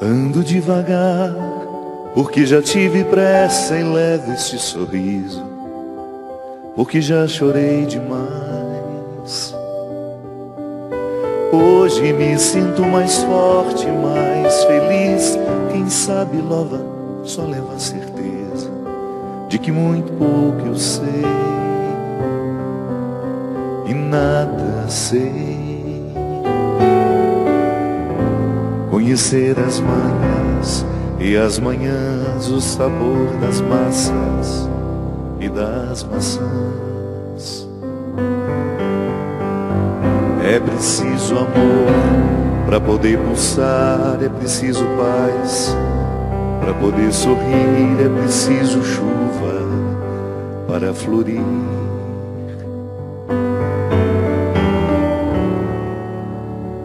Ando devagar, porque já tive pressa e levo este sorriso, porque já chorei demais. Hoje me sinto mais forte, mais feliz. Quem sabe só leva a certeza de que muito pouco eu sei e nada sei. Conhecer as manhãs e as manhãs, o sabor das massas e das maçãs. É preciso amor para poder pulsar, é preciso paz para poder sorrir, é preciso chuva para florir.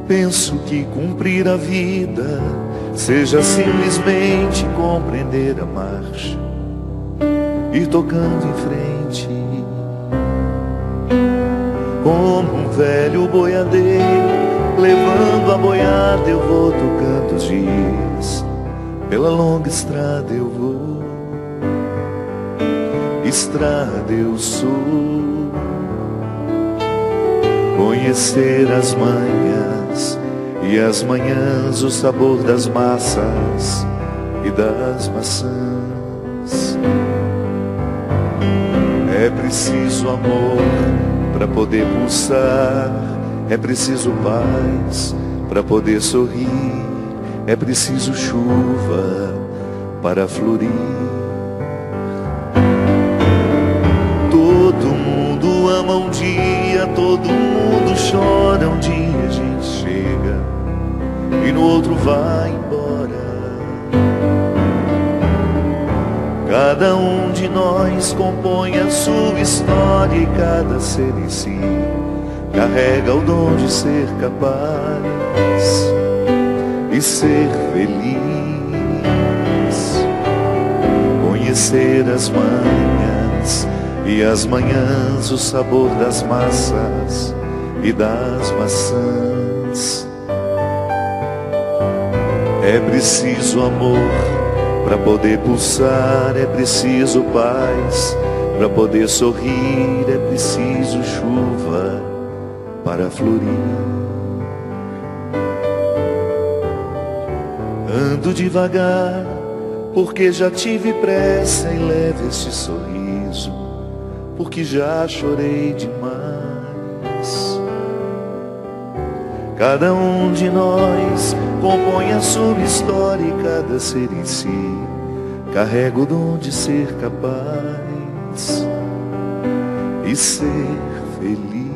Penso que cumprir a vida seja simplesmente compreender a marcha, ir tocando em frente. Como um velho boiadeiro, levando a boiada eu vou tocando os dias. Pela longa estrada eu vou, estrada eu sou. Conhecer as manhãs e as manhãs, o sabor das massas e das maçãs. É preciso amor para poder pulsar, é preciso paz para poder sorrir, é preciso chuva para florir. Todo mundo ama um dia, todo mundo chora um dia, a gente chega e no outro vai embora. Cada um de nós compõe a sua história e cada ser em si carrega o dom de ser capaz e ser feliz. Conhecer as manhãs e as manhãs, o sabor das massas e das maçãs. É preciso amor para poder pulsar, é preciso paz para poder sorrir, é preciso chuva para florir. Ando devagar, porque já tive pressa e levo este sorriso, porque já chorei demais. Cada um de nós compõe a sua história e cada ser em si carrega o dom de ser capaz e ser feliz.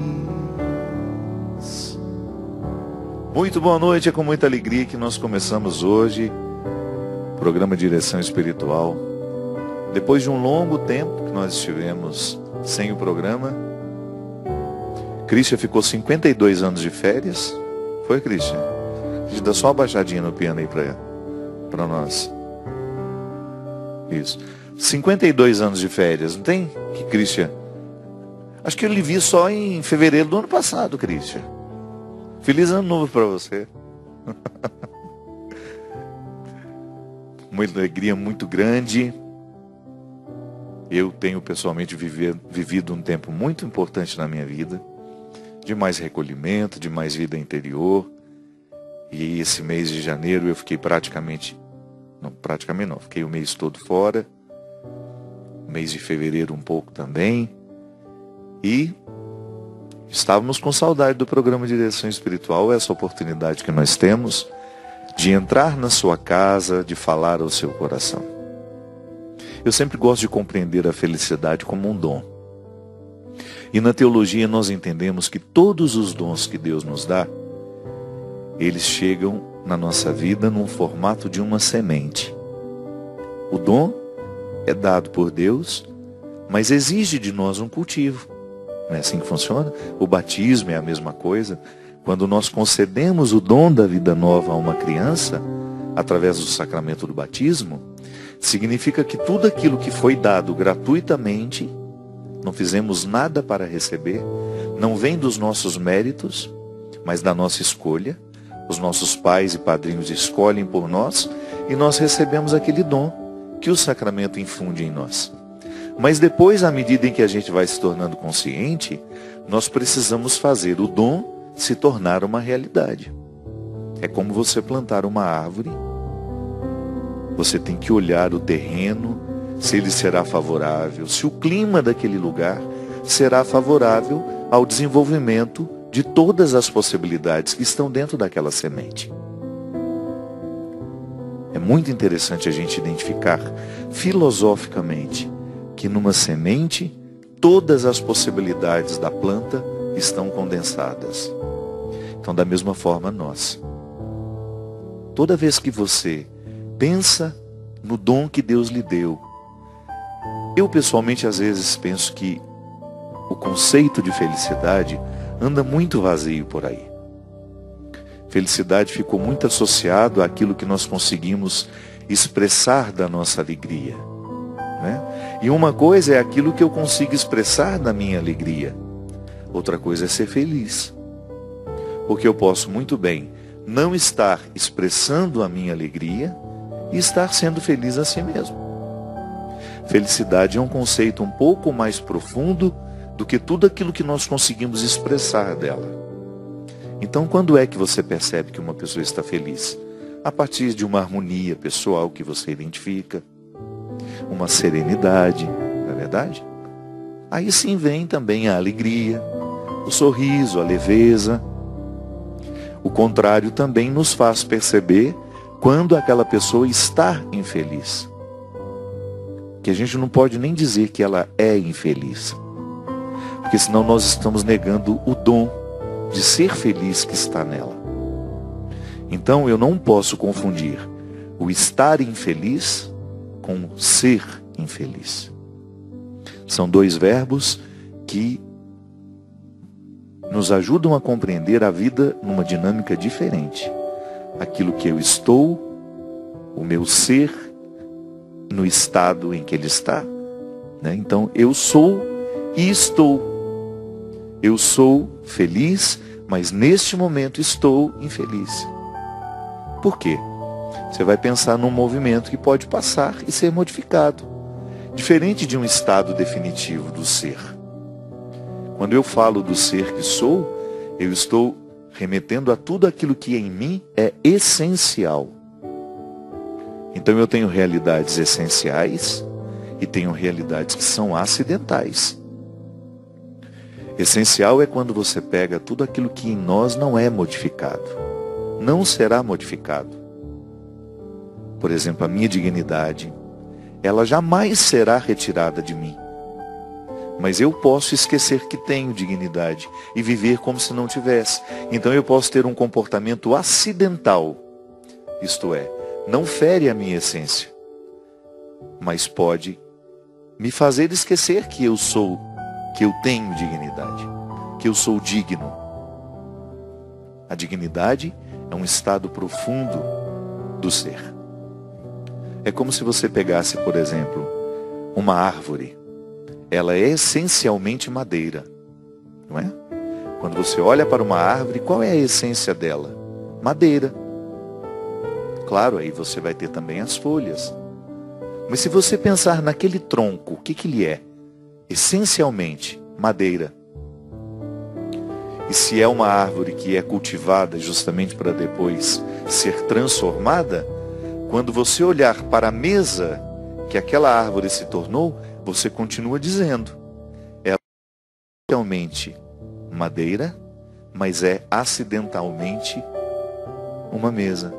Muito boa noite, é com muita alegria que nós começamos hoje o programa Direção Espiritual. Depois de um longo tempo que nós estivemos sem o programa, Christian ficou 52 anos de férias. Foi, Christian? Dá só uma baixadinha no piano aí para nós. Isso. 52 anos de férias, não tem? Que Christian? Acho que eu lhe vi só em fevereiro do ano passado, Christian. Feliz ano novo para você. Uma alegria muito grande. Eu tenho pessoalmente vivido um tempo muito importante na minha vida, de mais recolhimento, de mais vida interior. E esse mês de janeiro eu fiquei fiquei o mês todo fora. Mês de fevereiro um pouco também. E estávamos com saudade do programa de Direção Espiritual, essa oportunidade que nós temos de entrar na sua casa, de falar ao seu coração. Eu sempre gosto de compreender a felicidade como um dom. E na teologia nós entendemos que todos os dons que Deus nos dá, eles chegam na nossa vida num formato de uma semente. O dom é dado por Deus, mas exige de nós um cultivo. Não é assim que funciona? O batismo é a mesma coisa. Quando nós concedemos o dom da vida nova a uma criança, através do sacramento do batismo, significa que tudo aquilo que foi dado gratuitamente, não fizemos nada para receber, não vem dos nossos méritos, mas da nossa escolha, os nossos pais e padrinhos escolhem por nós e nós recebemos aquele dom que o sacramento infunde em nós. Mas depois, à medida em que a gente vai se tornando consciente, nós precisamos fazer o dom se tornar uma realidade. É como você plantar uma árvore. Você tem que olhar o terreno, se ele será favorável, se o clima daquele lugar será favorável ao desenvolvimento de todas as possibilidades que estão dentro daquela semente. É muito interessante a gente identificar filosoficamente que numa semente todas as possibilidades da planta estão condensadas. Então, da mesma forma, nós. Toda vez que você pensa no dom que Deus lhe deu, eu pessoalmente às vezes penso que o conceito de felicidade anda muito vazio por aí. Felicidade ficou muito associado àquilo que nós conseguimos expressar da nossa alegria, né? E uma coisa é aquilo que eu consigo expressar da minha alegria. Outra coisa é ser feliz. Porque eu posso muito bem não estar expressando a minha alegria e estar sendo feliz a si mesmo. Felicidade é um conceito um pouco mais profundo do que tudo aquilo que nós conseguimos expressar dela. Então, quando é que você percebe que uma pessoa está feliz? A partir de uma harmonia pessoal que você identifica, uma serenidade, não é verdade? Aí sim vem também a alegria, o sorriso, a leveza. O contrário também nos faz perceber quando aquela pessoa está infeliz. Que a gente não pode nem dizer que ela é infeliz. Porque senão nós estamos negando o dom de ser feliz que está nela. Então eu não posso confundir o estar infeliz com ser infeliz. São dois verbos que nos ajudam a compreender a vida numa dinâmica diferente. Aquilo que eu estou, o meu ser, no estado em que ele está, né? Então eu sou e estou. Eu sou feliz, mas neste momento estou infeliz. Por quê? Você vai pensar num movimento que pode passar e ser modificado, diferente de um estado definitivo do ser. Quando eu falo do ser que sou, eu estou remetendo a tudo aquilo que em mim é essencial. Então eu tenho realidades essenciais e tenho realidades que são acidentais. Essencial é quando você pega tudo aquilo que em nós não é modificado, não será modificado. Por exemplo, a minha dignidade, ela jamais será retirada de mim. Mas eu posso esquecer que tenho dignidade e viver como se não tivesse. Então eu posso ter um comportamento acidental, isto é, não fere a minha essência, mas pode me fazer esquecer que eu sou, que eu tenho dignidade, que eu sou digno. A dignidade é um estado profundo do ser. É como se você pegasse, por exemplo, uma árvore. Ela é essencialmente madeira, não é? Quando você olha para uma árvore, qual é a essência dela? Madeira. Claro, aí você vai ter também as folhas. Mas se você pensar naquele tronco, o que ele é? Essencialmente, madeira. E se é uma árvore que é cultivada justamente para depois ser transformada, quando você olhar para a mesa que aquela árvore se tornou, você continua dizendo, ela é essencialmente madeira, mas é acidentalmente uma mesa.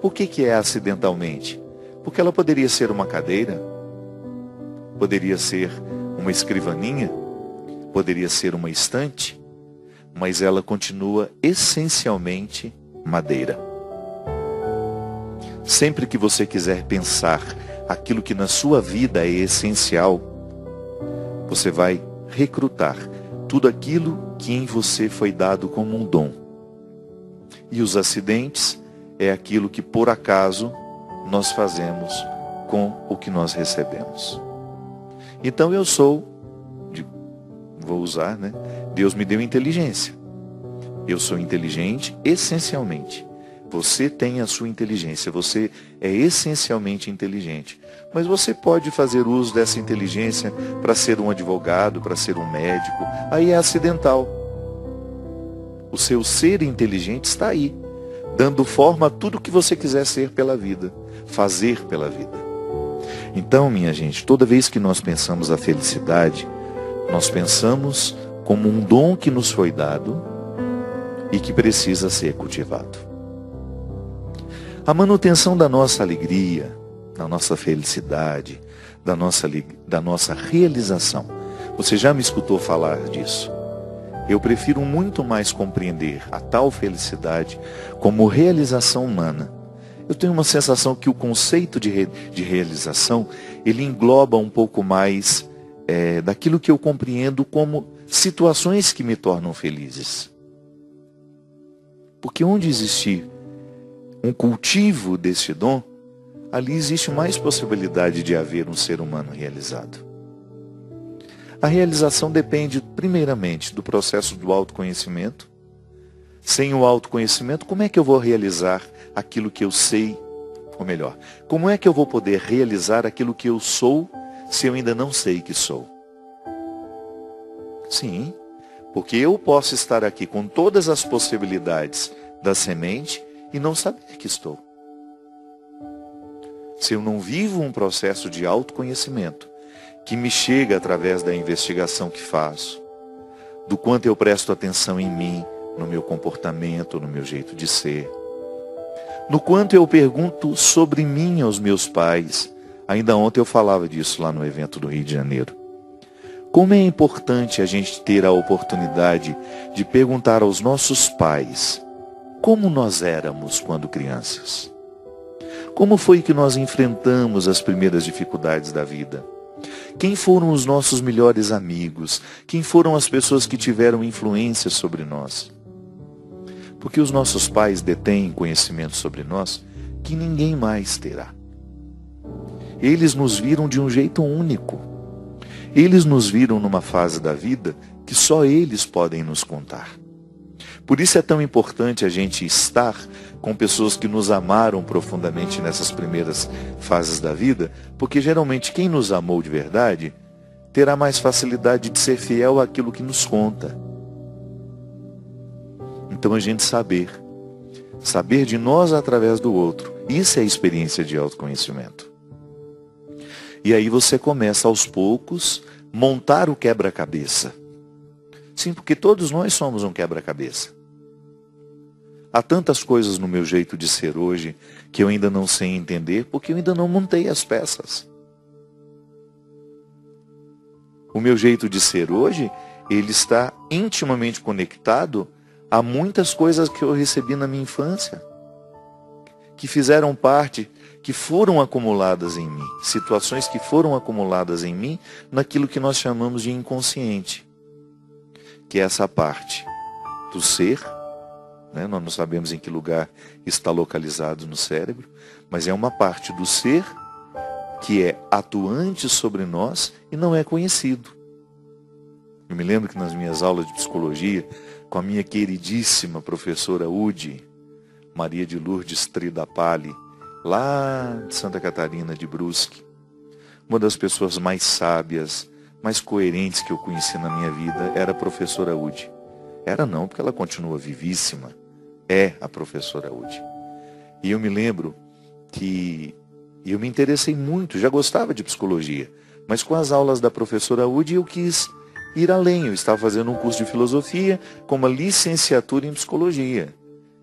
Por que é acidentalmente? Porque ela poderia ser uma cadeira, poderia ser uma escrivaninha, poderia ser uma estante, mas ela continua essencialmente madeira. Sempre que você quiser pensar aquilo que na sua vida é essencial, você vai recrutar tudo aquilo que em você foi dado como um dom. E os acidentes é aquilo que por acaso nós fazemos com o que nós recebemos. Então eu sou, vou usar, né? Deus me deu inteligência. Eu sou inteligente essencialmente, Você tem a sua inteligência, você é essencialmente inteligente. Mas você pode fazer uso dessa inteligência para ser um advogado, para ser um médico. Aí é acidental. O seu ser inteligente está aí, dando forma a tudo que você quiser ser pela vida, fazer pela vida. Então, minha gente, toda vez que nós pensamos a felicidade, nós pensamos como um dom que nos foi dado e que precisa ser cultivado. A manutenção da nossa alegria, da nossa felicidade, da nossa realização. Você já me escutou falar disso? Eu prefiro muito mais compreender a tal felicidade como realização humana. Eu tenho uma sensação que o conceito de realização, ele engloba um pouco mais daquilo que eu compreendo como situações que me tornam felizes. Porque onde existir um cultivo desse dom, ali existe mais possibilidade de haver um ser humano realizado. A realização depende, primeiramente, do processo do autoconhecimento. Sem o autoconhecimento, como é que eu vou realizar aquilo que eu sei? Ou melhor, como é que eu vou poder realizar aquilo que eu sou, se eu ainda não sei que sou? Sim, porque eu posso estar aqui com todas as possibilidades da semente e não saber que estou. Se eu não vivo um processo de autoconhecimento, que me chega através da investigação que faço, do quanto eu presto atenção em mim, no meu comportamento, no meu jeito de ser, no quanto eu pergunto sobre mim aos meus pais. Ainda ontem eu falava disso lá no evento do Rio de Janeiro. Como é importante a gente ter a oportunidade de perguntar aos nossos pais como nós éramos quando crianças. Como foi que nós enfrentamos as primeiras dificuldades da vida? Quem foram os nossos melhores amigos? Quem foram as pessoas que tiveram influência sobre nós? Porque os nossos pais detêm conhecimento sobre nós que ninguém mais terá. Eles nos viram de um jeito único. Eles nos viram numa fase da vida que só eles podem nos contar. Por isso é tão importante a gente estar com pessoas que nos amaram profundamente nessas primeiras fases da vida, porque geralmente quem nos amou de verdade terá mais facilidade de ser fiel àquilo que nos conta. Então a gente saber de nós através do outro, isso é a experiência de autoconhecimento. E aí você começa aos poucos montar o quebra-cabeça. Sim, porque todos nós somos um quebra-cabeça. Há tantas coisas no meu jeito de ser hoje que eu ainda não sei entender porque eu ainda não montei as peças. O meu jeito de ser hoje, ele está intimamente conectado a muitas coisas que eu recebi na minha infância, que fizeram parte, que foram acumuladas em mim, situações que foram acumuladas em mim naquilo que nós chamamos de inconsciente, que é essa parte do ser. Nós não sabemos em que lugar está localizado no cérebro, mas é uma parte do ser que é atuante sobre nós e não é conhecido. Eu me lembro que nas minhas aulas de psicologia, com a minha queridíssima professora Udi, Maria de Lourdes Tridapali, lá de Santa Catarina de Brusque, uma das pessoas mais sábias, mais coerentes que eu conheci na minha vida era a professora Udi. Era não, porque ela continua vivíssima. É a professora Udi. E eu me lembro que eu me interessei muito, já gostava de psicologia, mas com as aulas da professora Udi eu quis ir além. Eu estava fazendo um curso de filosofia com uma licenciatura em psicologia.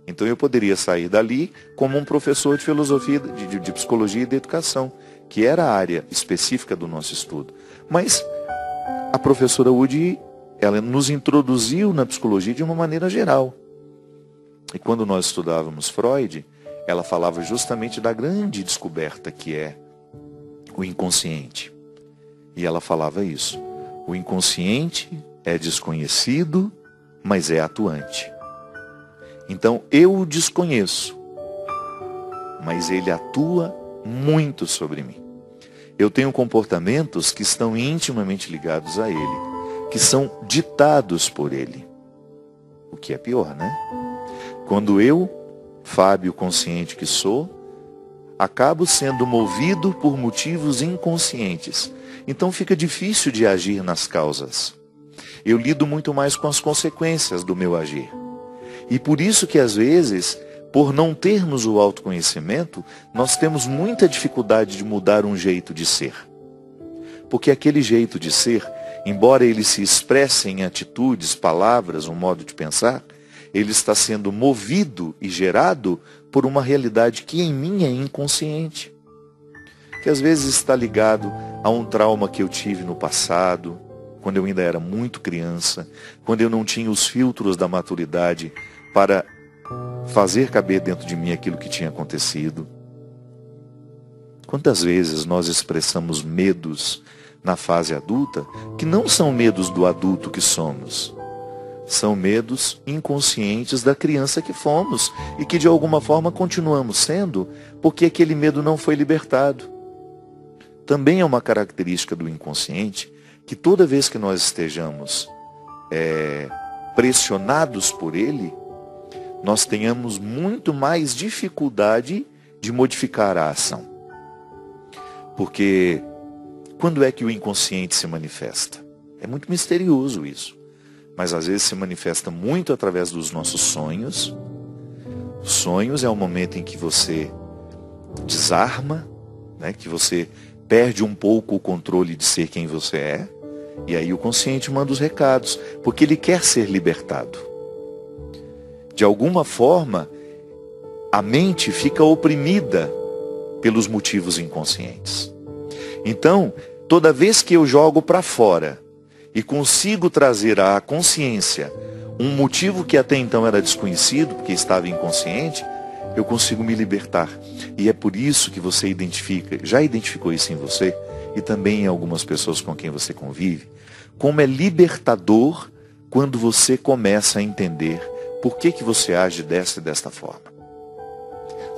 Então eu poderia sair dali como um professor de filosofia, de psicologia e de educação, que era a área específica do nosso estudo. Mas a professora Udi, ela nos introduziu na psicologia de uma maneira geral. E quando nós estudávamos Freud, ela falava justamente da grande descoberta que é o inconsciente. E ela falava isso. O inconsciente é desconhecido, mas é atuante. Então eu o desconheço, mas ele atua muito sobre mim. Eu tenho comportamentos que estão intimamente ligados a ele, que são ditados por ele. O que é pior, né? Quando eu Fábio consciente que sou, acabo sendo movido por motivos inconscientes. Então fica difícil de agir nas causas. Eu lido muito mais com as consequências do meu agir. E por isso que às vezes, por não termos o autoconhecimento, nós temos muita dificuldade de mudar um jeito de ser. Porque aquele jeito de ser, embora ele se expresse em atitudes, palavras, um modo de pensar, ele está sendo movido e gerado por uma realidade que em mim é inconsciente. Que às vezes está ligado a um trauma que eu tive no passado, quando eu ainda era muito criança, quando eu não tinha os filtros da maturidade para fazer caber dentro de mim aquilo que tinha acontecido. Quantas vezes nós expressamos medos na fase adulta que não são medos do adulto que somos, são medos inconscientes da criança que fomos e que de alguma forma continuamos sendo porque aquele medo não foi libertado. Também é uma característica do inconsciente que toda vez que nós estejamos pressionados por ele, nós tenhamos muito mais dificuldade de modificar a ação. Porque quando é que o inconsciente se manifesta? É muito misterioso isso. Mas às vezes se manifesta muito através dos nossos sonhos. Sonhos é o momento em que você desarma, né? Que você perde um pouco o controle de ser quem você é. E aí o consciente manda os recados, porque ele quer ser libertado. De alguma forma, a mente fica oprimida pelos motivos inconscientes. Então, toda vez que eu jogo para fora e consigo trazer à consciência um motivo que até então era desconhecido, porque estava inconsciente, eu consigo me libertar. E é por isso que você já identificou isso em você, e também em algumas pessoas com quem você convive, como é libertador quando você começa a entender por que você age desta e desta forma.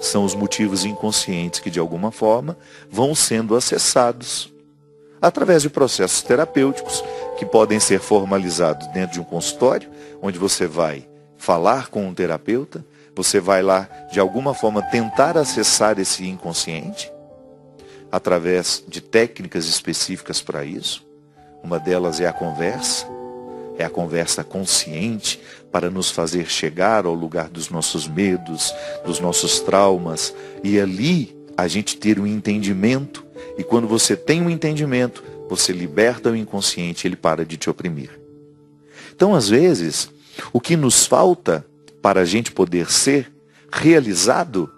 São os motivos inconscientes que, de alguma forma, vão sendo acessados através de processos terapêuticos que podem ser formalizados dentro de um consultório, onde você vai falar com um terapeuta, você vai lá, de alguma forma, tentar acessar esse inconsciente, através de técnicas específicas para isso. Uma delas é a conversa consciente, para nos fazer chegar ao lugar dos nossos medos, dos nossos traumas, e ali a gente ter um entendimento, e quando você tem um entendimento, você liberta o inconsciente, ele para de te oprimir. Então, às vezes, o que nos falta para a gente poder ser realizado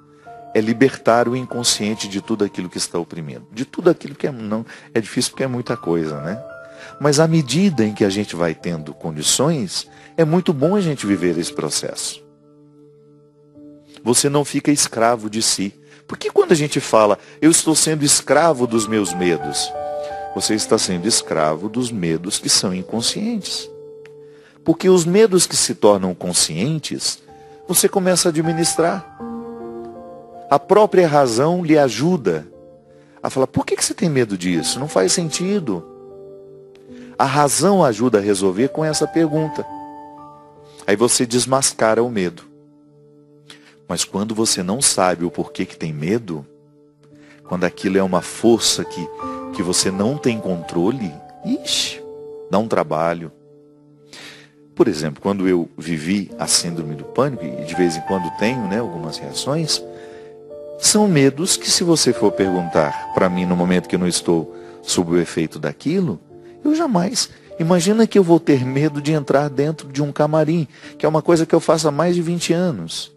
é libertar o inconsciente de tudo aquilo que está oprimindo. De tudo aquilo que não é difícil porque é muita coisa, né? Mas à medida em que a gente vai tendo condições, é muito bom a gente viver esse processo. Você não fica escravo de si. Porque quando a gente fala, eu estou sendo escravo dos meus medos, você está sendo escravo dos medos que são inconscientes. Porque os medos que se tornam conscientes, você começa a administrar. A própria razão lhe ajuda a falar, por que você tem medo disso? Não faz sentido. A razão ajuda a resolver com essa pergunta. Aí você desmascara o medo. Mas quando você não sabe o porquê que tem medo, quando aquilo é uma força que você não tem controle, dá um trabalho. Por exemplo, quando eu vivi a síndrome do pânico, e de vez em quando tenho, né, algumas reações, são medos que, se você for perguntar para mim no momento que eu não estou sob o efeito daquilo, eu jamais. Imagina que eu vou ter medo de entrar dentro de um camarim, que é uma coisa que eu faço há mais de 20 anos.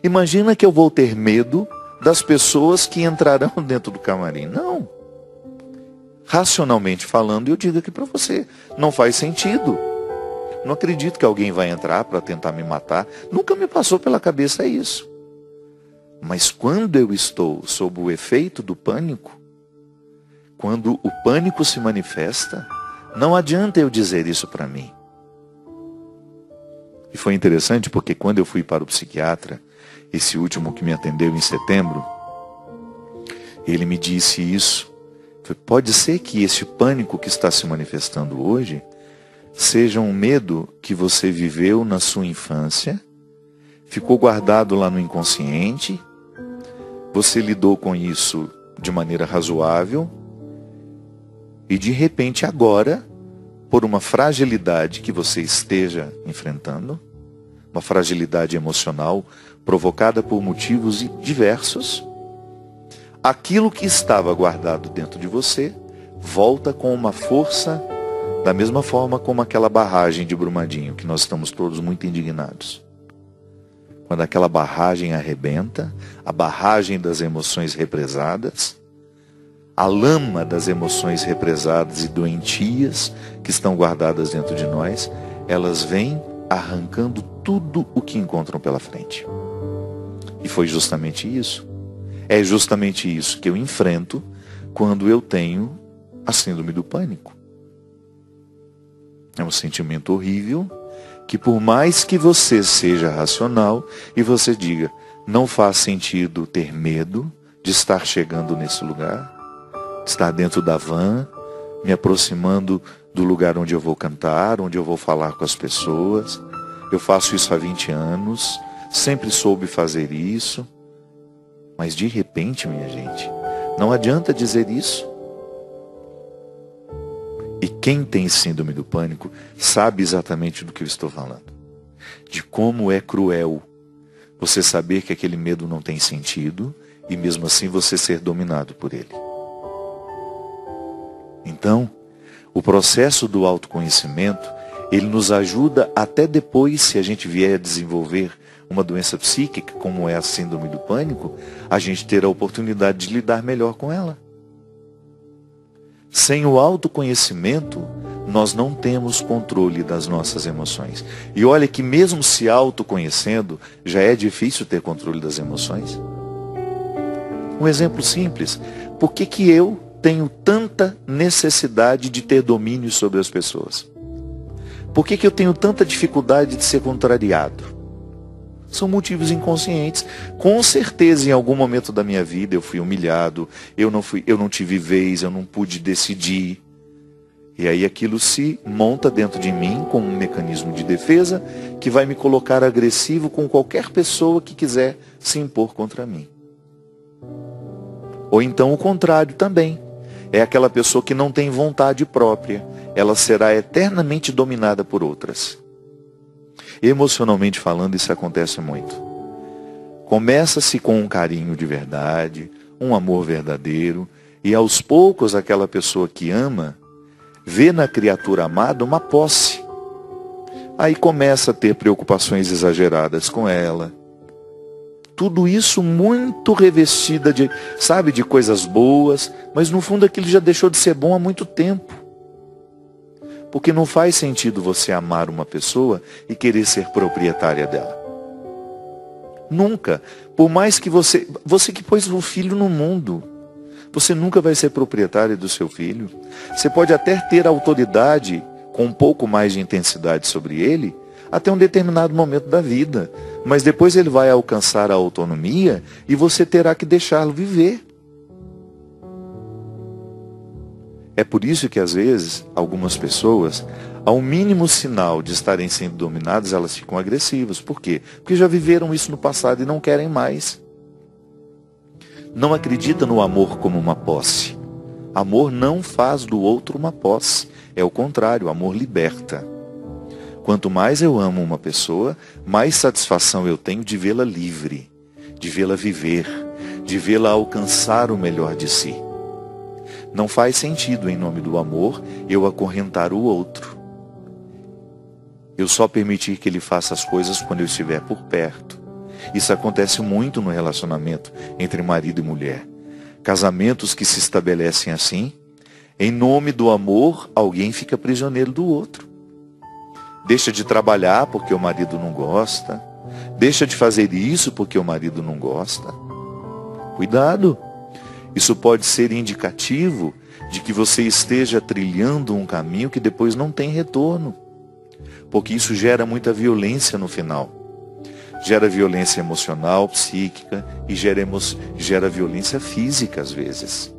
Imagina que eu vou ter medo das pessoas que entrarão dentro do camarim. Não. Racionalmente falando, eu digo aqui para você, não faz sentido. Não acredito que alguém vai entrar para tentar me matar. Nunca me passou pela cabeça isso. Mas quando eu estou sob o efeito do pânico, quando o pânico se manifesta, não adianta eu dizer isso para mim. E foi interessante porque quando eu fui para o psiquiatra, esse último que me atendeu em setembro, ele me disse isso. Pode ser que esse pânico que está se manifestando hoje seja um medo que você viveu na sua infância, ficou guardado lá no inconsciente, você lidou com isso de maneira razoável, e de repente agora, por uma fragilidade que você esteja enfrentando, uma fragilidade emocional provocada por motivos diversos, aquilo que estava guardado dentro de você volta com uma força, da mesma forma como aquela barragem de Brumadinho, que nós estamos todos muito indignados. Quando aquela barragem arrebenta, a barragem das emoções represadas, a lama das emoções represadas e doentias que estão guardadas dentro de nós, elas vêm arrancando tudo o que encontram pela frente. E foi justamente isso. É justamente isso que eu enfrento quando eu tenho a síndrome do pânico. É um sentimento horrível que, por mais que você seja racional e você diga, não faz sentido ter medo de estar chegando nesse lugar, de estar dentro da van, me aproximando do lugar onde eu vou cantar, onde eu vou falar com as pessoas. Eu faço isso há 20 anos, sempre soube fazer isso. Mas de repente, minha gente, não adianta dizer isso. E quem tem síndrome do pânico sabe exatamente do que eu estou falando. De como é cruel você saber que aquele medo não tem sentido e mesmo assim você ser dominado por ele. Então, o processo do autoconhecimento, ele nos ajuda até depois, se a gente vier a desenvolver uma doença psíquica, como é a síndrome do pânico, a gente ter a oportunidade de lidar melhor com ela. Sem o autoconhecimento, nós não temos controle das nossas emoções. E olha que mesmo se autoconhecendo, já é difícil ter controle das emoções. Um exemplo simples. Por que eu tenho tanta necessidade de ter domínio sobre as pessoas? Por que eu tenho tanta dificuldade de ser contrariado? São motivos inconscientes. Com certeza, em algum momento da minha vida, eu fui humilhado, eu não tive vez, eu não pude decidir. E aí aquilo se monta dentro de mim como um mecanismo de defesa que vai me colocar agressivo com qualquer pessoa que quiser se impor contra mim. Ou então o contrário também. É aquela pessoa que não tem vontade própria. Ela será eternamente dominada por outras. Emocionalmente falando, isso acontece muito. Começa-se com um carinho de verdade, um amor verdadeiro, e aos poucos aquela pessoa que ama, vê na criatura amada uma posse. Aí começa a ter preocupações exageradas com ela. Tudo isso muito revestida de coisas boas, mas no fundo aquilo já deixou de ser bom há muito tempo. Porque não faz sentido você amar uma pessoa e querer ser proprietária dela. Nunca. Por mais que você que pôs o filho no mundo, você nunca vai ser proprietária do seu filho. Você pode até ter autoridade com um pouco mais de intensidade sobre ele, até um determinado momento da vida. Mas depois ele vai alcançar a autonomia e você terá que deixá-lo viver. É por isso que às vezes, algumas pessoas, ao mínimo sinal de estarem sendo dominadas, elas ficam agressivas. Por quê? Porque já viveram isso no passado e não querem mais. Não acredita no amor como uma posse. Amor não faz do outro uma posse. É o contrário, o amor liberta. Quanto mais eu amo uma pessoa, mais satisfação eu tenho de vê-la livre, de vê-la viver, de vê-la alcançar o melhor de si. Não faz sentido, em nome do amor, eu acorrentar o outro. Eu só permitir que ele faça as coisas quando eu estiver por perto. Isso acontece muito no relacionamento entre marido e mulher. Casamentos que se estabelecem assim, em nome do amor, alguém fica prisioneiro do outro. Deixa de trabalhar porque o marido não gosta. Deixa de fazer isso porque o marido não gosta. Cuidado! Isso pode ser indicativo de que você esteja trilhando um caminho que depois não tem retorno. Porque isso gera muita violência no final. Gera violência emocional, psíquica e gera violência física às vezes.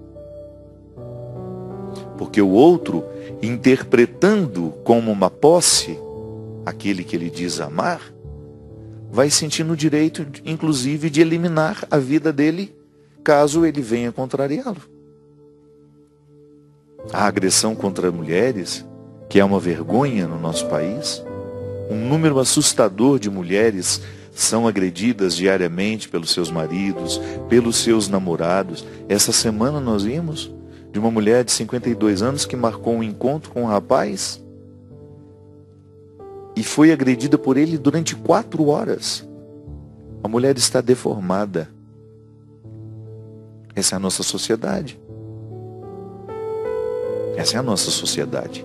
Porque o outro, interpretando como uma posse aquele que ele diz amar, vai sentir no direito, inclusive, de eliminar a vida dele, caso ele venha contrariá-lo. A agressão contra mulheres, que é uma vergonha no nosso país, um número assustador de mulheres são agredidas diariamente pelos seus maridos, pelos seus namorados. Essa semana nós vimos de uma mulher de 52 anos que marcou um encontro com um rapaz e foi agredida por ele durante 4 horas. A mulher está deformada. Essa é a nossa sociedade. Essa é a nossa sociedade.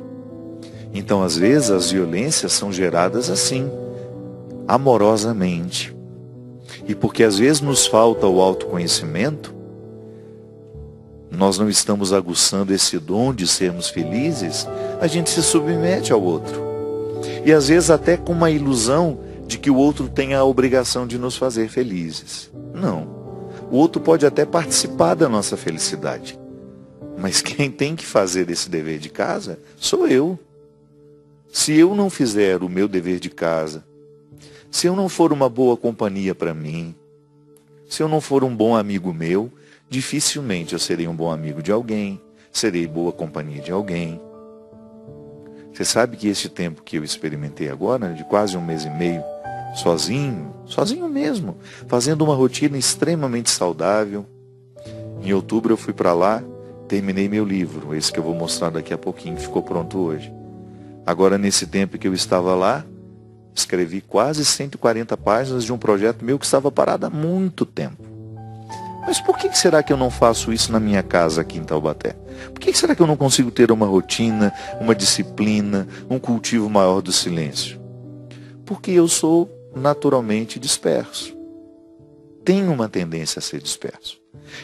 Então, às vezes, as violências são geradas assim, amorosamente. E porque às vezes nos falta o autoconhecimento, nós não estamos aguçando esse dom de sermos felizes, a gente se submete ao outro. E às vezes até com uma ilusão de que o outro tem a obrigação de nos fazer felizes. Não. O outro pode até participar da nossa felicidade. Mas quem tem que fazer esse dever de casa sou eu. Se eu não fizer o meu dever de casa, se eu não for uma boa companhia para mim, se eu não for um bom amigo meu, dificilmente eu serei um bom amigo de alguém, serei boa companhia de alguém. Você sabe que este tempo que eu experimentei agora, de quase 1 mês e meio, sozinho mesmo, fazendo uma rotina extremamente saudável. Em outubro eu fui para lá, terminei meu livro, esse que eu vou mostrar daqui a pouquinho, ficou pronto hoje. Agora, nesse tempo que eu estava lá, escrevi quase 140 páginas de um projeto meu que estava parado há muito tempo. Mas por que será que eu não faço isso na minha casa aqui em Taubaté? Por que será que eu não consigo ter uma rotina, uma disciplina, um cultivo maior do silêncio? Porque eu sou naturalmente disperso. Tenho uma tendência a ser disperso.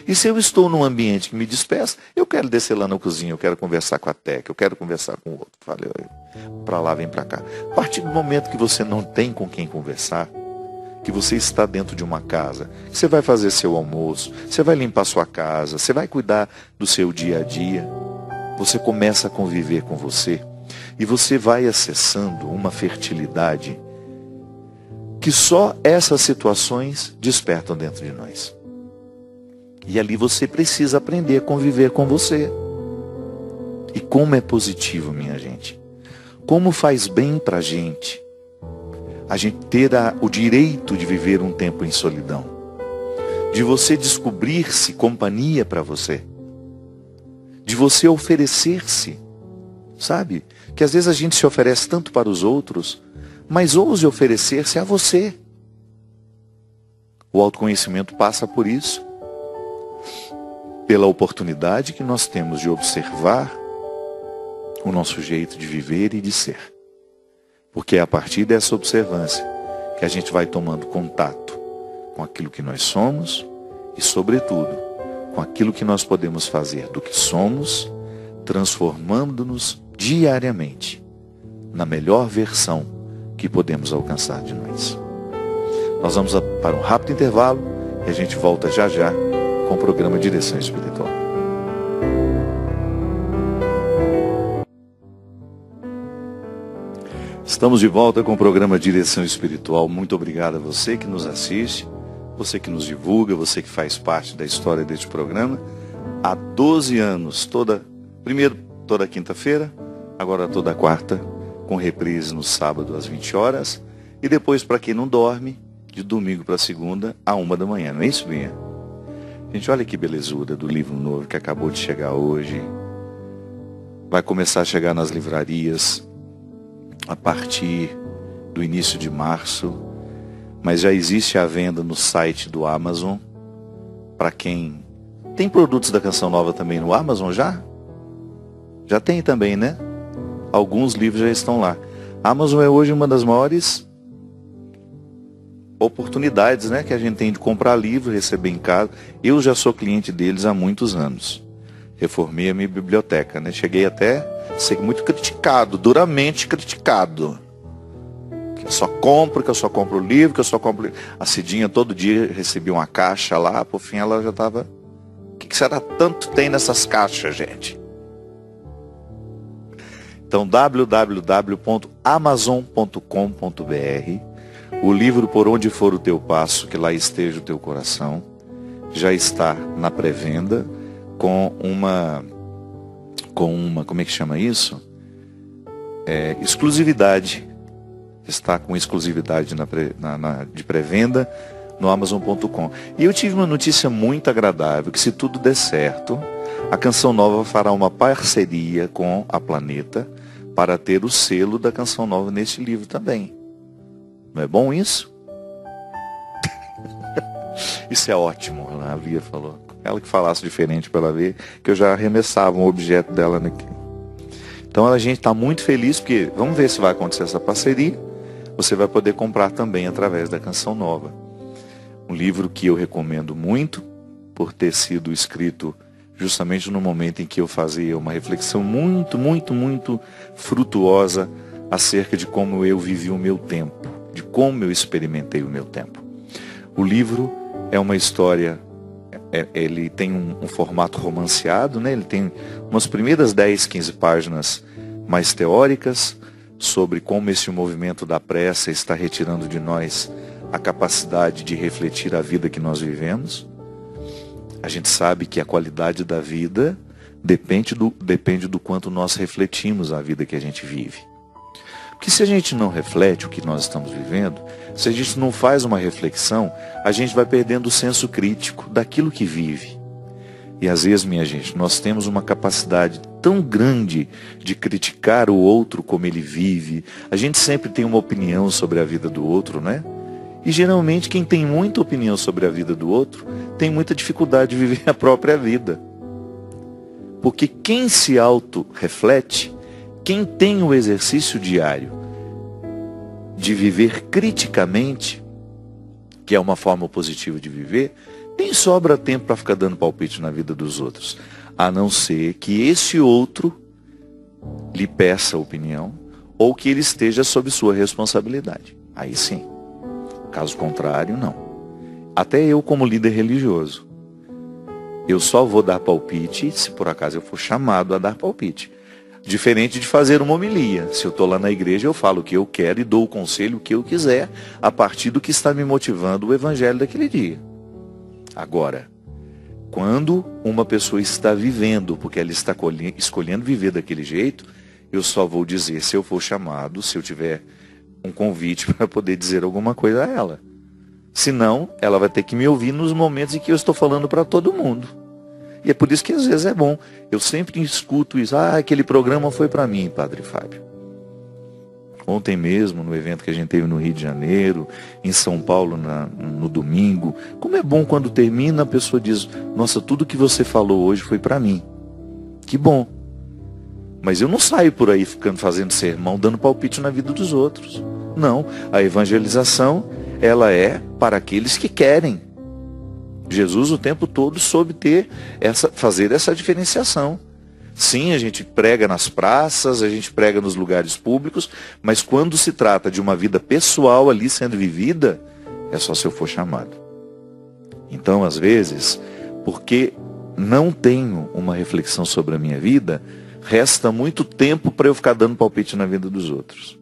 E se eu estou num ambiente que me dispersa, eu quero descer lá na cozinha, eu quero conversar com a Teca, eu quero conversar com o outro. Falei, para lá, vem para cá. A partir do momento que você não tem com quem conversar, que você está dentro de uma casa, que você vai fazer seu almoço, você vai limpar sua casa, você vai cuidar do seu dia a dia, você começa a conviver com você e você vai acessando uma fertilidade que só essas situações despertam dentro de nós. E ali você precisa aprender a conviver com você. E como é positivo, minha gente. Como faz bem pra gente a gente ter o direito de viver um tempo em solidão. De você descobrir-se companhia para você. De você oferecer-se. Sabe? Que às vezes a gente se oferece tanto para os outros, mas ouse oferecer-se a você. O autoconhecimento passa por isso. Pela oportunidade que nós temos de observar o nosso jeito de viver e de ser. Porque é a partir dessa observância que a gente vai tomando contato com aquilo que nós somos e, sobretudo, com aquilo que nós podemos fazer do que somos, transformando-nos diariamente na melhor versão que podemos alcançar de nós. Nós vamos para um rápido intervalo e a gente volta já já com o programa Direção Espiritual. Estamos de volta com o programa Direção Espiritual. Muito obrigado a você que nos assiste, você que nos divulga, você que faz parte da história deste programa. Há 12 anos, primeiro toda quinta-feira, agora toda quarta, com reprise no sábado às 20 horas. E depois, para quem não dorme, de domingo para segunda, à 1 da manhã. Não é isso, Binha? Gente, olha que belezura do livro novo que acabou de chegar hoje. Vai começar a chegar nas livrarias a partir do início de março, mas já existe a venda no site do Amazon. Para quem tem produtos da Canção Nova também no Amazon já? Já tem também, né? Alguns livros já estão lá. A Amazon é hoje uma das maiores oportunidades, né, que a gente tem de comprar livro, receber em casa. Eu já sou cliente deles há muitos anos. Reformei a minha biblioteca, né? Cheguei até a ser muito criticado, duramente criticado. Que eu só compro livro, que eu só compro livro. A Cidinha todo dia recebia uma caixa lá, por fim ela já estava... O que será tanto tem nessas caixas, gente? Então, www.amazon.com.br. O livro Por Onde For o Teu Passo, que lá esteja o teu coração, já está na pré-venda com uma, como é que chama isso? Exclusividade. Está com exclusividade de pré-venda no Amazon.com. E eu tive uma notícia muito agradável, que se tudo der certo, a Canção Nova fará uma parceria com a Planeta para ter o selo da Canção Nova neste livro também. Não é bom isso? Isso é ótimo, a Lia falou. Ela que falasse diferente para ela ver, que eu já arremessava um objeto dela aqui. Então a gente está muito feliz, porque vamos ver se vai acontecer essa parceria. Você vai poder comprar também através da Canção Nova. Um livro que eu recomendo muito, por ter sido escrito justamente no momento em que eu fazia uma reflexão muito, muito, muito frutuosa acerca de como eu vivi o meu tempo, de como eu experimentei o meu tempo. O livro é uma história, ele tem um formato romanceado, né? Ele tem umas primeiras 10, 15 páginas mais teóricas, sobre como esse movimento da pressa está retirando de nós a capacidade de refletir a vida que nós vivemos. A gente sabe que a qualidade da vida depende do quanto nós refletimos a vida que a gente vive. Porque se a gente não reflete o que nós estamos vivendo, se a gente não faz uma reflexão, a gente vai perdendo o senso crítico daquilo que vive. E às vezes, minha gente, nós temos uma capacidade tão grande de criticar o outro como ele vive. A gente sempre tem uma opinião sobre a vida do outro, né? E geralmente quem tem muita opinião sobre a vida do outro tem muita dificuldade de viver a própria vida. Porque quem se auto-reflete, quem tem o exercício diário de viver criticamente, que é uma forma positiva de viver, nem sobra tempo para ficar dando palpite na vida dos outros, a não ser que esse outro lhe peça opinião ou que ele esteja sob sua responsabilidade. Aí sim. Caso contrário, não. Até eu, como líder religioso, eu só vou dar palpite se por acaso eu for chamado a dar palpite. Diferente de fazer uma homilia. Se eu estou lá na igreja, eu falo o que eu quero e dou o conselho que eu quiser, a partir do que está me motivando o evangelho daquele dia. Agora, quando uma pessoa está vivendo, porque ela está escolhendo viver daquele jeito, eu só vou dizer se eu for chamado, se eu tiver um convite para poder dizer alguma coisa a ela. Senão, ela vai ter que me ouvir nos momentos em que eu estou falando para todo mundo. E é por isso que às vezes é bom. Eu sempre escuto isso. Aquele programa foi para mim, Padre Fábio. Ontem mesmo, no evento que a gente teve no Rio de Janeiro, em São Paulo, no domingo. Como é bom quando termina, a pessoa diz: nossa, tudo que você falou hoje foi para mim. Que bom. Mas eu não saio por aí ficando fazendo sermão, dando palpite na vida dos outros. Não, a evangelização, ela é para aqueles que querem. Jesus o tempo todo soube fazer essa diferenciação. Sim, a gente prega nas praças, a gente prega nos lugares públicos, mas quando se trata de uma vida pessoal ali sendo vivida, é só se eu for chamado. Então, às vezes, porque não tenho uma reflexão sobre a minha vida, resta muito tempo para eu ficar dando palpite na vida dos outros.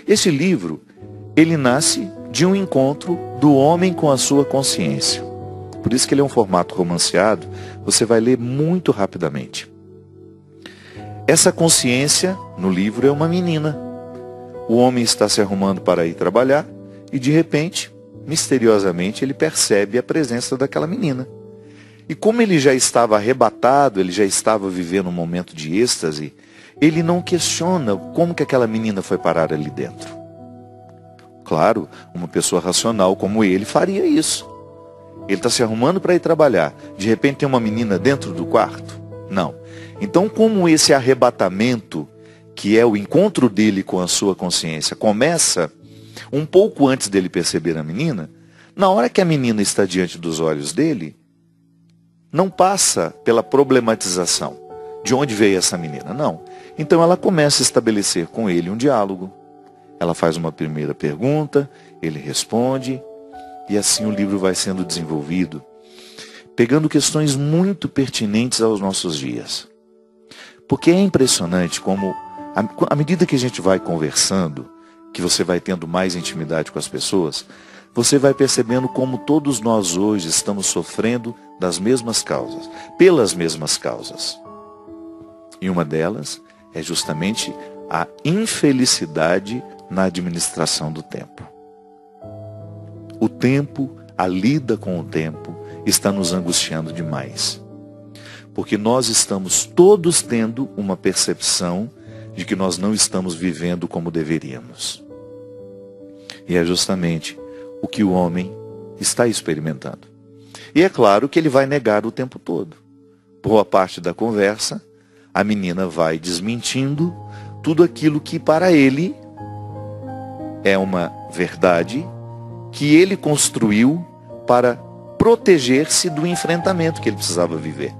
Esse livro, ele nasce de um encontro do homem com a sua consciência. Por isso que ele é um formato romanceado, você vai ler muito rapidamente. Essa consciência, no livro, é uma menina. O homem está se arrumando para ir trabalhar e, de repente, misteriosamente, ele percebe a presença daquela menina. E como ele já estava arrebatado, ele já estava vivendo um momento de êxtase, ele não questiona como que aquela menina foi parar ali dentro. Claro, uma pessoa racional como ele faria isso. Ele está se arrumando para ir trabalhar. De repente tem uma menina dentro do quarto? Não. Então, como esse arrebatamento, que é o encontro dele com a sua consciência, começa um pouco antes dele perceber a menina, na hora que a menina está diante dos olhos dele, não passa pela problematização. De onde veio essa menina? Não. Então ela começa a estabelecer com ele um diálogo. Ela faz uma primeira pergunta, ele responde, e assim o livro vai sendo desenvolvido, pegando questões muito pertinentes aos nossos dias. Porque é impressionante como, à medida que a gente vai conversando, que você vai tendo mais intimidade com as pessoas, você vai percebendo como todos nós hoje estamos sofrendo das mesmas causas, pelas mesmas causas. E uma delas é justamente a infelicidade na administração do tempo. O tempo, a lida com o tempo, está nos angustiando demais. Porque nós estamos todos tendo uma percepção de que nós não estamos vivendo como deveríamos. E é justamente o que o homem está experimentando. E é claro que ele vai negar o tempo todo. Boa parte da conversa, a menina vai desmentindo tudo aquilo que para ele é uma verdade que ele construiu para proteger-se do enfrentamento que ele precisava viver.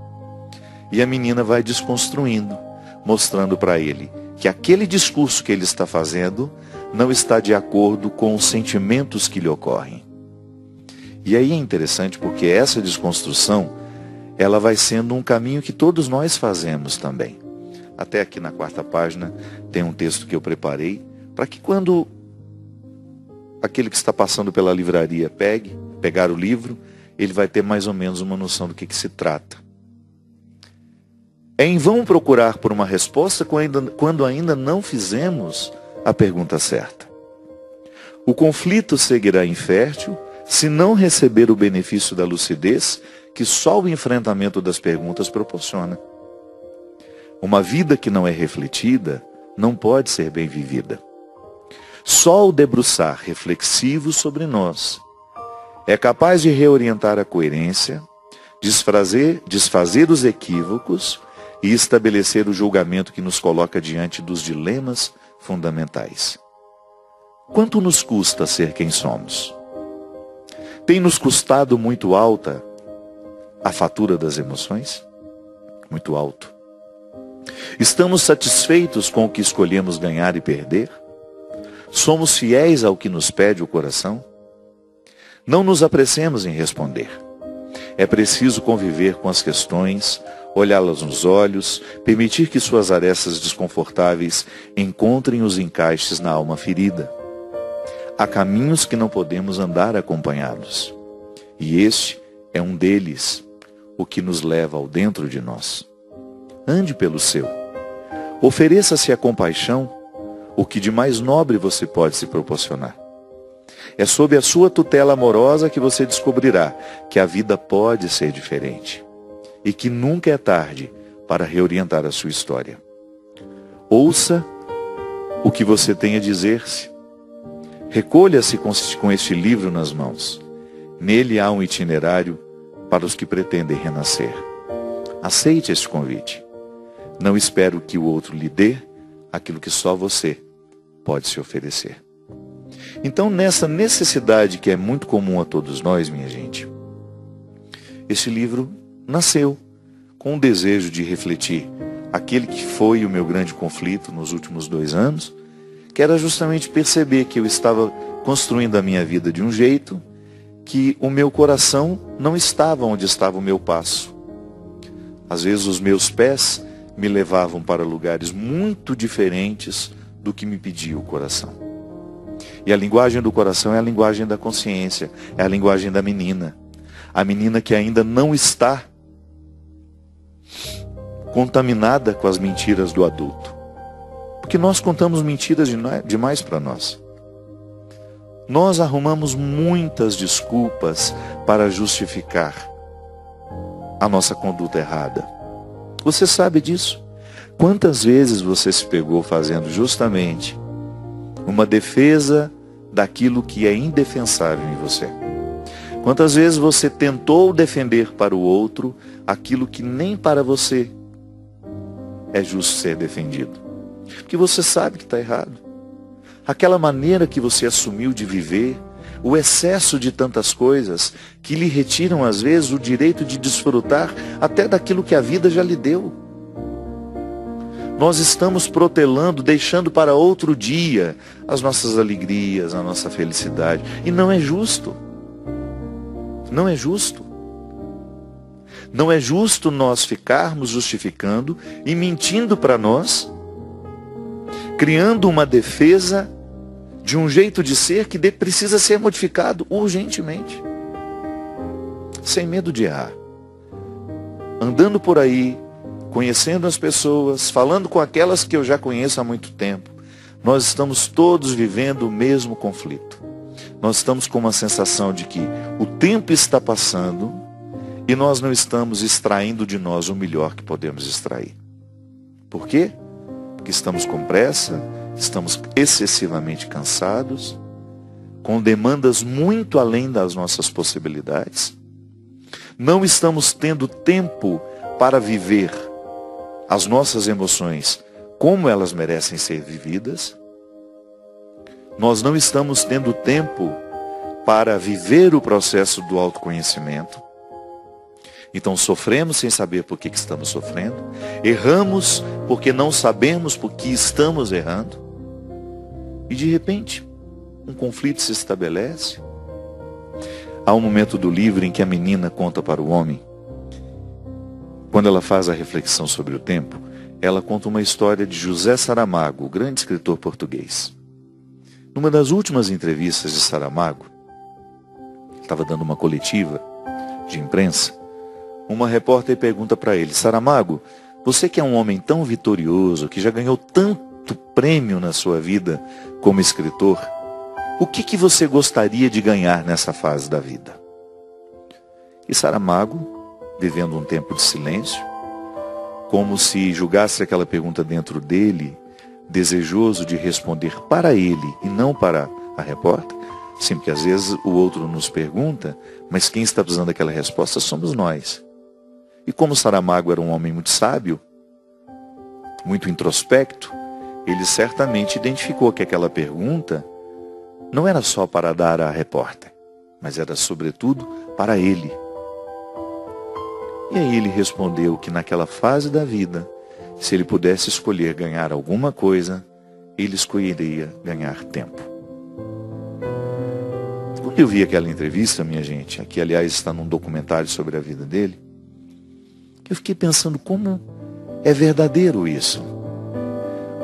E a menina vai desconstruindo, mostrando para ele que aquele discurso que ele está fazendo não está de acordo com os sentimentos que lhe ocorrem. E aí é interessante porque essa desconstrução, ela vai sendo um caminho que todos nós fazemos também. Até aqui na 4ª página tem um texto que eu preparei, para que quando aquele que está passando pela livraria pegar o livro, ele vai ter mais ou menos uma noção do que se trata. É em vão procurar por uma resposta quando ainda não fizemos a pergunta certa. O conflito seguirá infértil se não receber o benefício da lucidez que só o enfrentamento das perguntas proporciona. Uma vida que não é refletida não pode ser bem vivida. Só o debruçar reflexivo sobre nós é capaz de reorientar a coerência, desfazer os equívocos e estabelecer o julgamento que nos coloca diante dos dilemas fundamentais. Quanto nos custa ser quem somos? Tem nos custado muito alta a fatura das emoções? Muito alto. Estamos satisfeitos com o que escolhemos ganhar e perder? Somos fiéis ao que nos pede o coração? Não nos apressemos em responder. É preciso conviver com as questões, olhá-las nos olhos, permitir que suas arestas desconfortáveis encontrem os encaixes na alma ferida. Há caminhos que não podemos andar acompanhados. E este é um deles, o que nos leva ao dentro de nós. Ande pelo seu. Ofereça-se a compaixão, o que de mais nobre você pode se proporcionar. É sob a sua tutela amorosa que você descobrirá que a vida pode ser diferente e que nunca é tarde para reorientar a sua história. Ouça o que você tem a dizer-se. Recolha-se com este livro nas mãos. Nele há um itinerário para os que pretendem renascer. Aceite este convite. Não espero que o outro lhe dê aquilo que só você pode se oferecer. Então, nessa necessidade que é muito comum a todos nós, minha gente, este livro nasceu com o desejo de refletir aquele que foi o meu grande conflito nos últimos 2 anos, que era justamente perceber que eu estava construindo a minha vida de um jeito que o meu coração não estava onde estava o meu passo. Às vezes os meus pés me levavam para lugares muito diferentes do que me pedia o coração. E a linguagem do coração é a linguagem da consciência, é a linguagem da menina. A menina que ainda não está contaminada com as mentiras do adulto. Porque nós contamos mentiras demais para nós. Nós arrumamos muitas desculpas para justificar a nossa conduta errada. Você sabe disso? Quantas vezes você se pegou fazendo justamente uma defesa daquilo que é indefensável em você? Quantas vezes você tentou defender para o outro aquilo que nem para você é justo ser defendido? Porque você sabe que está errado. Aquela maneira que você assumiu de viver, o excesso de tantas coisas que lhe retiram às vezes o direito de desfrutar até daquilo que a vida já lhe deu. Nós estamos protelando, deixando para outro dia as nossas alegrias, a nossa felicidade. E não é justo. Não é justo. Não é justo nós ficarmos justificando e mentindo para nós, criando uma defesa de um jeito de ser que precisa ser modificado urgentemente. Sem medo de errar. Andando por aí, conhecendo as pessoas, falando com aquelas que eu já conheço há muito tempo, nós estamos todos vivendo o mesmo conflito. Nós estamos com uma sensação de que o tempo está passando e nós não estamos extraindo de nós o melhor que podemos extrair. Por quê? Porque estamos com pressa, estamos excessivamente cansados, com demandas muito além das nossas possibilidades. Não estamos tendo tempo para viver as nossas emoções como elas merecem ser vividas. Nós não estamos tendo tempo para viver o processo do autoconhecimento. Então sofremos sem saber por que estamos sofrendo. Erramos porque não sabemos por que estamos errando. E de repente, um conflito se estabelece. Há um momento do livro em que a menina conta para o homem, quando ela faz a reflexão sobre o tempo, ela conta uma história de José Saramago, o grande escritor português. Numa das últimas entrevistas de Saramago, estava dando uma coletiva de imprensa, uma repórter pergunta para ele: Saramago, você que é um homem tão vitorioso, que já ganhou tanto prêmio na sua vida como escritor, o que você gostaria de ganhar nessa fase da vida? E Saramago, vivendo um tempo de silêncio, como se julgasse aquela pergunta dentro dele, desejoso de responder para ele e não para a repórter. Sim, porque às vezes o outro nos pergunta, mas quem está precisando daquela resposta somos nós. E como Saramago era um homem muito sábio, muito introspecto, ele certamente identificou que aquela pergunta não era só para dar à repórter, mas era sobretudo para ele. E aí ele respondeu que naquela fase da vida, se ele pudesse escolher ganhar alguma coisa, ele escolheria ganhar tempo. Quando eu vi aquela entrevista, minha gente, aqui aliás está num documentário sobre a vida dele, eu fiquei pensando como é verdadeiro isso.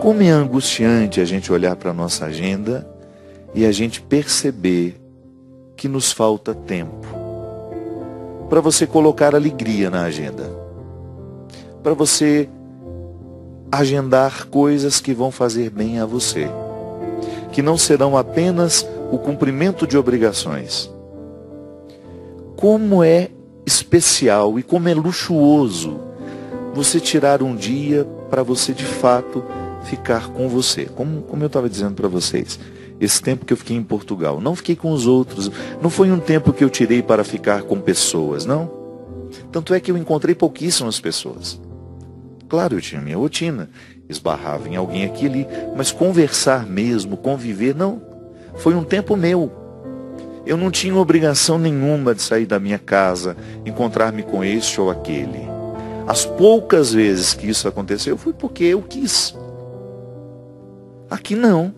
Como é angustiante a gente olhar para a nossa agenda e a gente perceber que nos falta tempo para você colocar alegria na agenda, para você agendar coisas que vão fazer bem a você, que não serão apenas o cumprimento de obrigações. Como é especial e como é luxuoso você tirar um dia para você de fato ficar com você. Como eu estava dizendo para vocês, esse tempo que eu fiquei em Portugal, não fiquei com os outros, não foi um tempo que eu tirei para ficar com pessoas, não. Tanto é que eu encontrei pouquíssimas pessoas. Claro, eu tinha minha rotina, esbarrava em alguém aqui e ali, mas conversar mesmo, conviver, não. Foi um tempo meu. Eu não tinha obrigação nenhuma de sair da minha casa, encontrar-me com este ou aquele. As poucas vezes que isso aconteceu foi porque eu quis. Aqui não.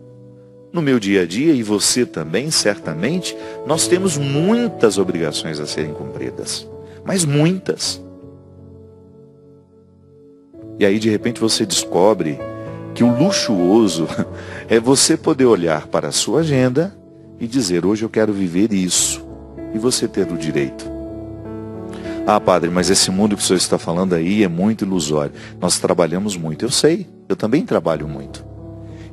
No meu dia a dia, e você também, certamente, nós temos muitas obrigações a serem cumpridas. Mas muitas. E aí, de repente, você descobre que o luxuoso é você poder olhar para a sua agenda e dizer: hoje eu quero viver isso. E você ter o direito. Ah, padre, mas esse mundo que o senhor está falando aí é muito ilusório. Nós trabalhamos muito. Eu sei, eu também trabalho muito.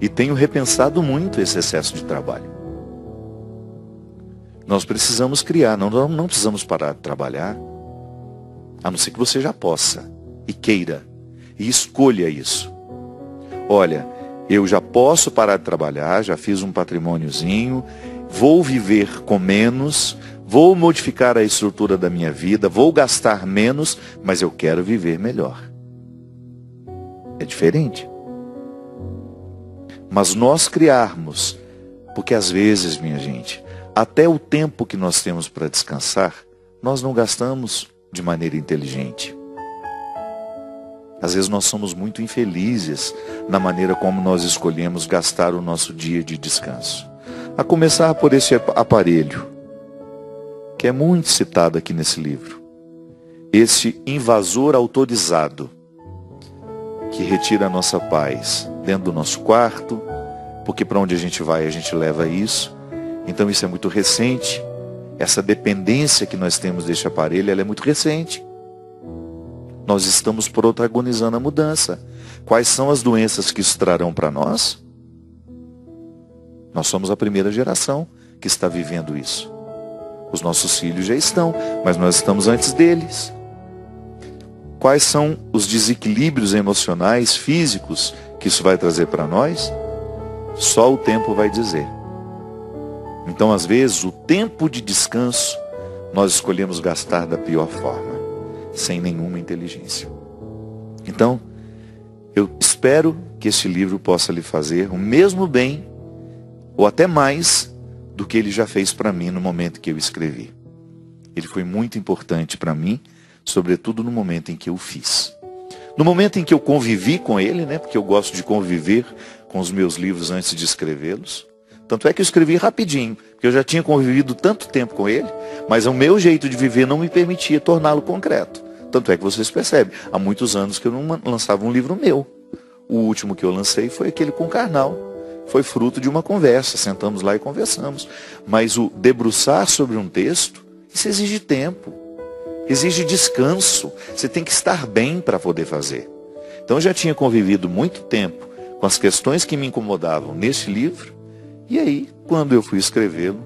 E tenho repensado muito esse excesso de trabalho. Nós precisamos criar, não precisamos parar de trabalhar. A não ser que você já possa e queira. E escolha isso. Olha, eu já posso parar de trabalhar, já fiz um patrimôniozinho, vou viver com menos, vou modificar a estrutura da minha vida, vou gastar menos, mas eu quero viver melhor. É diferente. Mas nós criarmos, porque às vezes, minha gente, até o tempo que nós temos para descansar, nós não gastamos de maneira inteligente. Às vezes nós somos muito infelizes na maneira como nós escolhemos gastar o nosso dia de descanso. A começar por esse aparelho, que é muito citado aqui nesse livro. Esse invasor autorizado, que retira a nossa paz dentro do nosso quarto, porque para onde a gente vai, a gente leva isso. Então isso é muito recente. Essa dependência que nós temos deste aparelho, ela é muito recente. Nós estamos protagonizando a mudança. Quais são as doenças que isso trarão para nós? Nós somos a primeira geração que está vivendo isso. Os nossos filhos já estão, mas nós estamos antes deles. Quais são os desequilíbrios emocionais, físicos, que isso vai trazer para nós? Só o tempo vai dizer. Então, às vezes, o tempo de descanso, nós escolhemos gastar da pior forma, sem nenhuma inteligência. Então, eu espero que este livro possa lhe fazer o mesmo bem, ou até mais, do que ele já fez para mim no momento que eu escrevi. Ele foi muito importante para mim, sobretudo no momento em que eu fiz. No momento em que eu convivi com ele, né, porque eu gosto de conviver com os meus livros antes de escrevê-los. Tanto é que eu escrevi rapidinho, porque eu já tinha convivido tanto tempo com ele, mas o meu jeito de viver não me permitia torná-lo concreto. Tanto é que vocês percebem, há muitos anos que eu não lançava um livro meu. O último que eu lancei foi aquele com Karnal. Foi fruto de uma conversa, sentamos lá e conversamos. Mas o debruçar sobre um texto, isso exige tempo, exige descanso. Você tem que estar bem para poder fazer. Então eu já tinha convivido muito tempo com as questões que me incomodavam neste livro. E aí, quando eu fui escrevê-lo,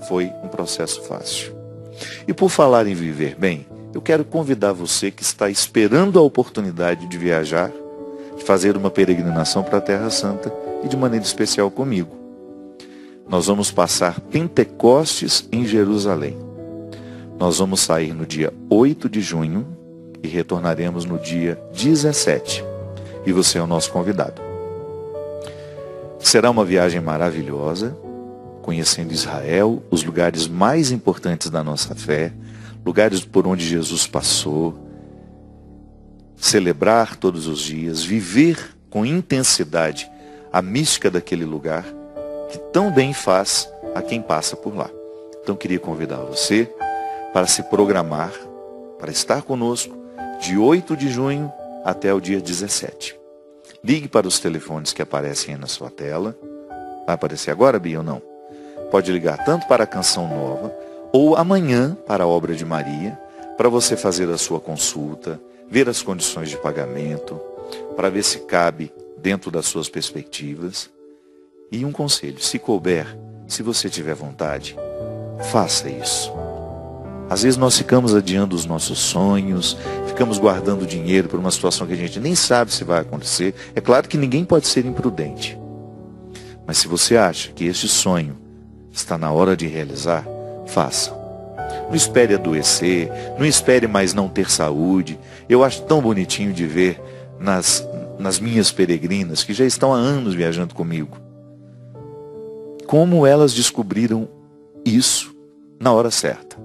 foi um processo fácil. E por falar em viver bem, eu quero convidar você que está esperando a oportunidade de viajar, de fazer uma peregrinação para a Terra Santa e de maneira especial comigo. Nós vamos passar Pentecostes em Jerusalém. Nós vamos sair no dia 8 de junho e retornaremos no dia 17. E você é o nosso convidado. Será uma viagem maravilhosa, conhecendo Israel, os lugares mais importantes da nossa fé, lugares por onde Jesus passou, celebrar todos os dias, viver com intensidade a mística daquele lugar, que tão bem faz a quem passa por lá. Então queria convidar você para se programar, para estar conosco, de 8 de junho até o dia 17. Ligue para os telefones que aparecem aí na sua tela. Vai aparecer agora, Bia, ou não? Pode ligar tanto para a Canção Nova, ou amanhã para a Obra de Maria, para você fazer a sua consulta, ver as condições de pagamento, para ver se cabe dentro das suas perspectivas. E um conselho, se couber, se você tiver vontade, faça isso. Às vezes nós ficamos adiando os nossos sonhos, ficamos guardando dinheiro por uma situação que a gente nem sabe se vai acontecer. É claro que ninguém pode ser imprudente. Mas se você acha que este sonho está na hora de realizar, faça. Não espere adoecer, não espere mais não ter saúde. Eu acho tão bonitinho de ver nas minhas peregrinas, que já estão há anos viajando comigo, como elas descobriram isso na hora certa.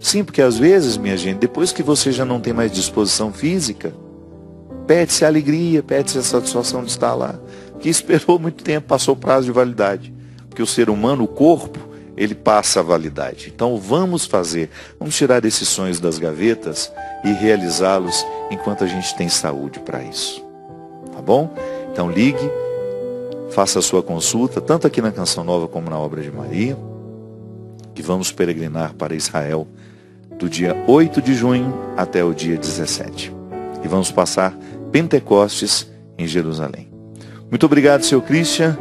Sim, porque às vezes, minha gente, depois que você já não tem mais disposição física, perde-se a alegria, perde-se a satisfação de estar lá, que esperou muito tempo, passou o prazo de validade. Porque o ser humano, o corpo, ele passa a validade. Então vamos tirar esses sonhos das gavetas e realizá-los enquanto a gente tem saúde para isso. Tá bom? Então ligue, faça a sua consulta, tanto aqui na Canção Nova como na Obra de Maria, que vamos peregrinar para Israel do dia 8 de junho até o dia 17. E vamos passar Pentecostes em Jerusalém. Muito obrigado, seu Christian,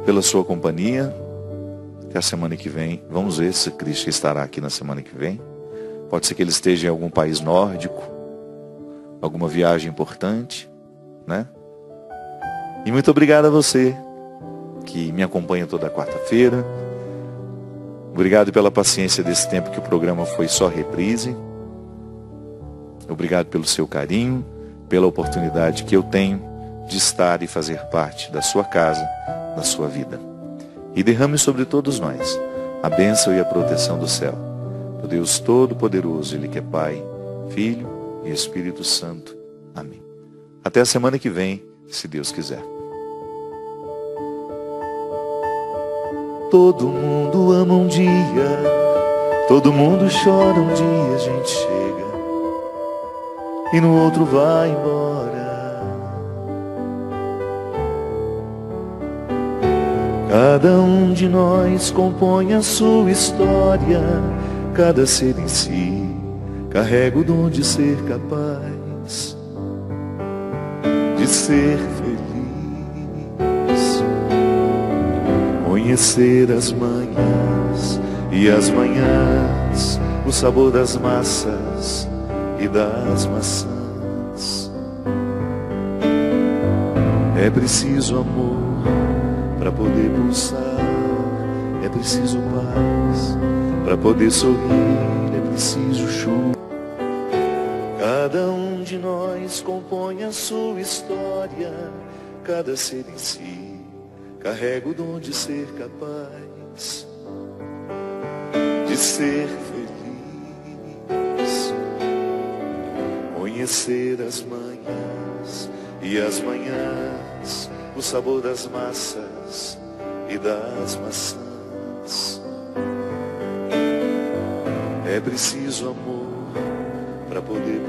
pela sua companhia. Até a semana que vem. Vamos ver se o Christian estará aqui na semana que vem. Pode ser que ele esteja em algum país nórdico, alguma viagem importante, né? E muito obrigado a você que me acompanha toda quarta-feira. Obrigado pela paciência desse tempo que o programa foi só reprise. Obrigado pelo seu carinho, pela oportunidade que eu tenho de estar e fazer parte da sua casa, da sua vida. E derrame sobre todos nós a bênção e a proteção do céu, do Deus Todo-Poderoso, Ele que é Pai, Filho e Espírito Santo. Amém. Até a semana que vem, se Deus quiser. Todo mundo ama um dia, todo mundo chora um dia, a gente chega e no outro vai embora. Cada um de nós compõe a sua história, cada ser em si carrega o dom de ser capaz de ser feliz, conhecer as manhãs e as manhãs, o sabor das massas e das maçãs. É preciso amor para poder pulsar, é preciso paz para poder sorrir, é preciso chuva. Cada um de nós compõe a sua história, cada ser em si carrega o dom de ser capaz de ser feliz, conhecer as manhãs e as manhãs, o sabor das massas e das maçãs. É preciso amor para poder